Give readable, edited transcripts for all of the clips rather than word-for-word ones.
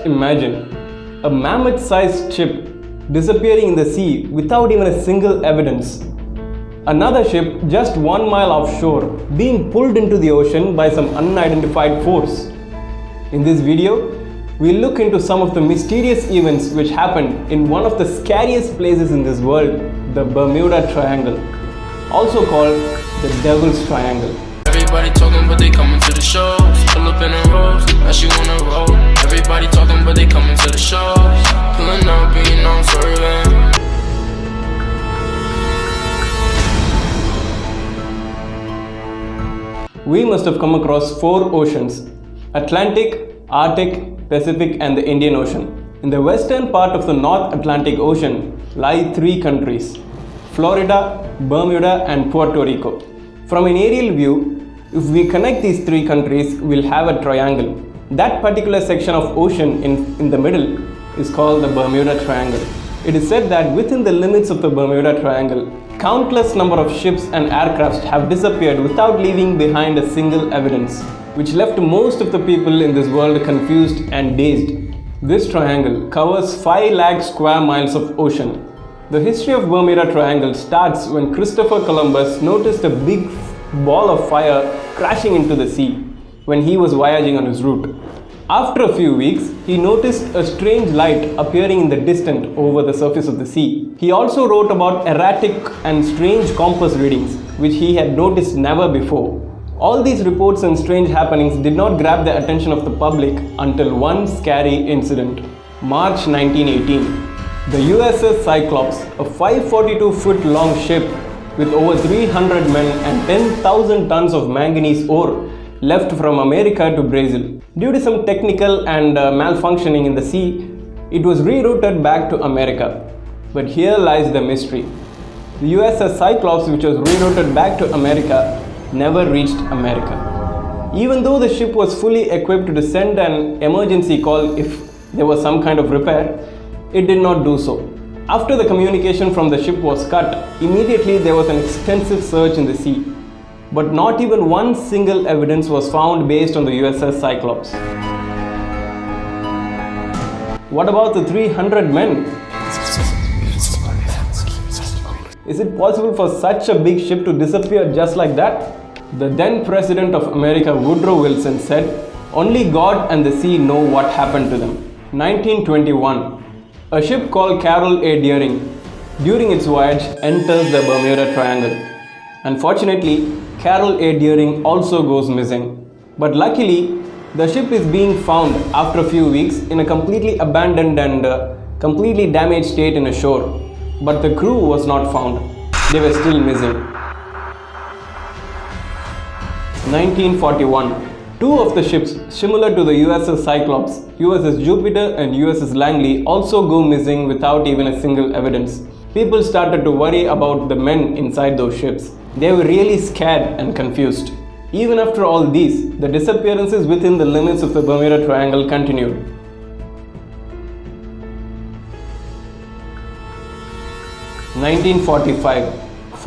Just imagine a mammoth-sized ship disappearing in the sea without even a single evidence. Another ship just 1 mile offshore being pulled into the ocean by some unidentified force. In this video, we'll look into some of the mysterious events which happened in one of the scariest places in this world, the Bermuda Triangle, also called the Devil's Triangle. Everybody talking but they coming to the shows. Pull up in a rose, now she wanna roll. Everybody talking but they coming to the shows. Pulling up, being on swerving. We must have come across 4 oceans: Atlantic, Arctic, Pacific and the Indian Ocean. In the western part of the North Atlantic Ocean lie 3 countries: Florida, Bermuda and Puerto Rico. From an aerial view, if we connect these 3 countries, we'll have a triangle. That particular section of ocean in the middle is called the Bermuda Triangle. It is said that within the limits of the Bermuda Triangle, countless number of ships and aircrafts have disappeared without leaving behind a single evidence, which left most of the people in this world confused and dazed. This triangle covers 5 lakh square miles of ocean. The history of Bermuda Triangle starts when Christopher Columbus noticed a big ball of fire crashing into the sea when he was voyaging on his route. After a few weeks, he noticed a strange light appearing in the distance over the surface of the sea. He also wrote about erratic and strange compass readings, which he had noticed never before. All these reports and strange happenings did not grab the attention of the public until one scary incident. March 1918. The USS Cyclops, a 542-foot long ship with over 300 men and 10,000 tons of manganese ore, left from America to Brazil. Due to some technical and malfunctioning in the sea, it was rerouted back to America. But here lies the mystery. The USS Cyclops, which was rerouted back to America, never reached America. Even though the ship was fully equipped to send an emergency call if there was some kind of repair, it did not do so. After the communication from the ship was cut, immediately there was an extensive search in the sea. But not even one single evidence was found based on the USS Cyclops. What about the 300 men? Is it possible for such a big ship to disappear just like that? The then President of America, Woodrow Wilson, said, "Only God and the sea know what happened to them." 1921. A ship called Carol A. Deering, during its voyage, enters the Bermuda Triangle. Unfortunately, Carol A. Deering also goes missing. But luckily, the ship is being found after a few weeks in a completely abandoned and completely damaged state in a shore. But the crew was not found. They were still missing. 1941. 2 of the ships similar to the USS Cyclops, USS Jupiter and USS Langley, also go missing without even a single evidence. People started to worry about the men inside those ships. They were really scared and confused. Even after all these, the disappearances within the limits of the Bermuda Triangle continued. 1945.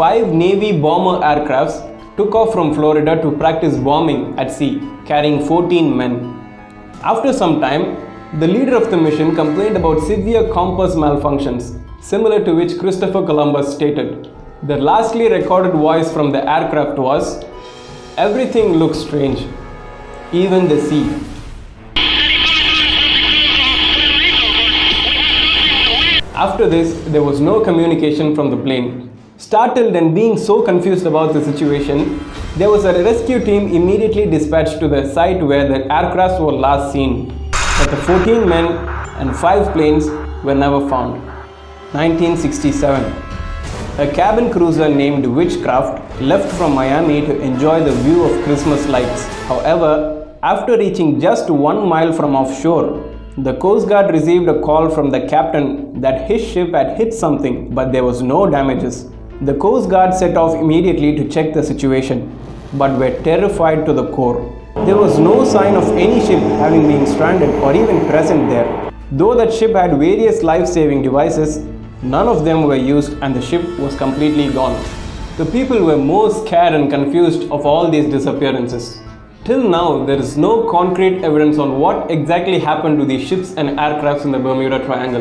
5 Navy bomber aircrafts took off from Florida to practice bombing at sea, carrying 14 men. After some time, the leader of the mission complained about severe compass malfunctions, similar to which Christopher Columbus stated. The lastly recorded voice from the aircraft was, "Everything looks strange, even the sea." After this, there was no communication from the plane. Startled and being so confused about the situation, there was a rescue team immediately dispatched to the site where the aircraft were last seen. But the 14 men and 5 planes were never found. 1967. A cabin cruiser named Witchcraft left from Miami to enjoy the view of Christmas lights. However, after reaching just 1 mile from offshore, the Coast Guard received a call from the captain that his ship had hit something, but there was no damages. The Coast Guard set off immediately to check the situation, but were terrified to the core. There was no sign of any ship having been stranded or even present there. Though that ship had various life-saving devices, none of them were used and the ship was completely gone. The people were more scared and confused of all these disappearances. Till now, there is no concrete evidence on what exactly happened to these ships and aircrafts in the Bermuda Triangle.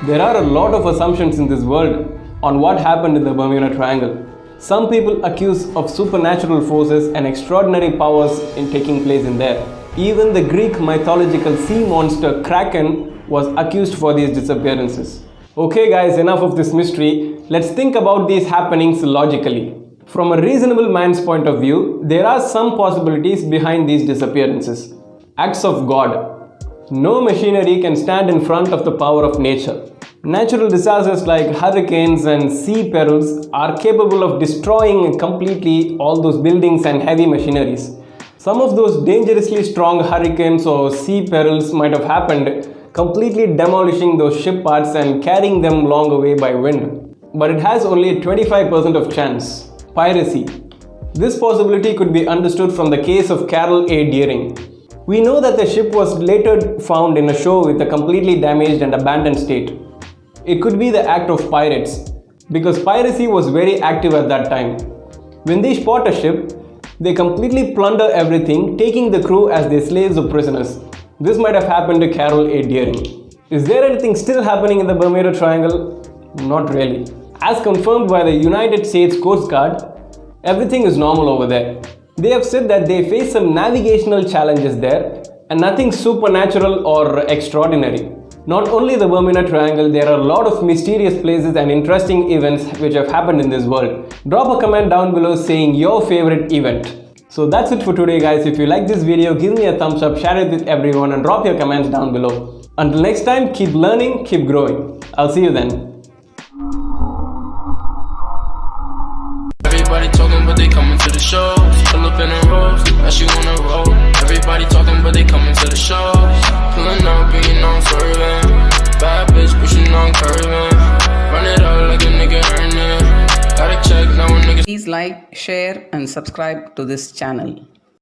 There are a lot of assumptions in this world on what happened in the Bermuda Triangle. Some people accuse of supernatural forces and extraordinary powers in taking place in there. Even the Greek mythological sea monster Kraken was accused for these disappearances. Okay guys, enough of this mystery. Let's think about these happenings logically. From a reasonable man's point of view, there are some possibilities behind these disappearances. Acts of God. No machinery can stand in front of the power of nature. Natural disasters like hurricanes and sea perils are capable of destroying completely all those buildings and heavy machineries. Some of those dangerously strong hurricanes or sea perils might have happened, completely demolishing those ship parts and carrying them long away by wind. But it has only a 25% of chance. Piracy. This possibility could be understood from the case of Carol A. Deering. We know that the ship was later found in a shore with a completely damaged and abandoned state. It could be the act of pirates, because piracy was very active at that time. When they spot a ship, they completely plunder everything, taking the crew as their slaves or prisoners. This might have happened to Carol A. Deering. Is there anything still happening in the Bermuda Triangle? Not really. As confirmed by the United States Coast Guard, everything is normal over there. They have said that they face some navigational challenges there and nothing supernatural or extraordinary. Not only the Bermuda Triangle, there are a lot of mysterious places and interesting events which have happened in this world. Drop a comment down below saying your favorite event. So that's it for today guys. If you like this video, give me a thumbs up, share it with everyone and drop your comments down below. Until next time, keep learning, keep growing. I'll see you then. Everybody talking, but they coming to the shows. Pull up in a rose, now she wanna roll. Everybody talking, but they coming to the shows. Pulling up, being on swerving. Bad bitch, pushing on curving. Run it out like a nigga earning. Gotta check now a nigga. Please like, share and subscribe to this channel.